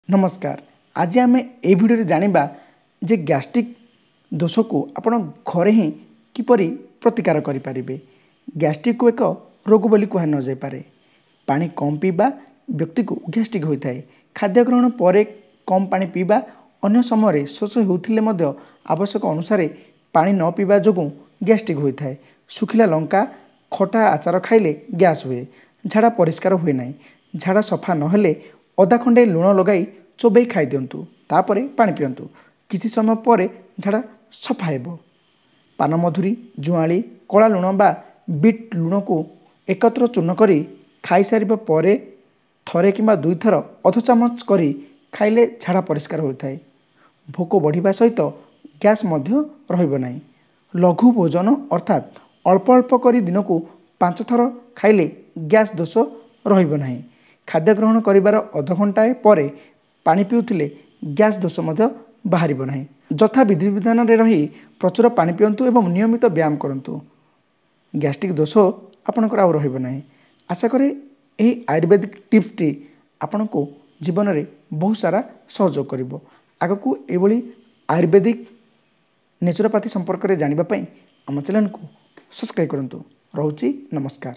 नमस्कार। आज आम ए भिडियो जानिबा जे गैस्ट्रिक दोष को आपण घरे ही किपरि प्रतिकार करें। गैस्ट्रिक को एक रोग बोली कह न जाई पारे। पानी कम पीबा व्यक्ति को गैस्ट्रिक होता है। खाद्य ग्रहण पर कम पानी पीबा अन्य समय शोष होते आवश्यक अनुसार पानी न पीबा जो गैस्ट्रिक होता है। सुखिला लंका खटा आचार खाइले गैस हुए। झाड़ा परिष्कार हुए ना। झाड़ा सफा नहेले अधा खंडे लुण लगाई चोबई खाई दिंतु तापर पानी पिंतु किसी समय पर झाड़ा सफा हो। पानमधुरी जुआली कला लुण बा बीट लुण को एकत्र चूर्ण करी खाई सारिबा परे थरे किंबा दुई थर अध चामच करी खाइले झाड़ा परिष्कार होता है। भोक बढ़िबा सहित गैस मध्य रहिबो नाही। लघु भोजन अर्थात अल्प अल्प करी दिन को 5 थर खाइले गैस दोष रहिबो नाही। खाद्य ग्रहण करिबार अध घंटाए परे पानी पिउथिले गैस दोष मध्य बाहरिबो नाही। यथा विधि विधान रे रही प्रचुर पानी पियंतु एवं नियमित व्यायाम करंतु। गैस्ट्रिक दोष आपणकर आउ रहिबो नाही। आशा करे एही आयुर्वेदिक टिप्स टी आपनको जीवन में बहुत सारा सहयोग करिवो। आगकू एभली आयुर्वेदिक नेचुरोपैथी संपर्क में जानिबा पई आम चैनल को सब्सक्राइब करंतु। रहूची नमस्कार।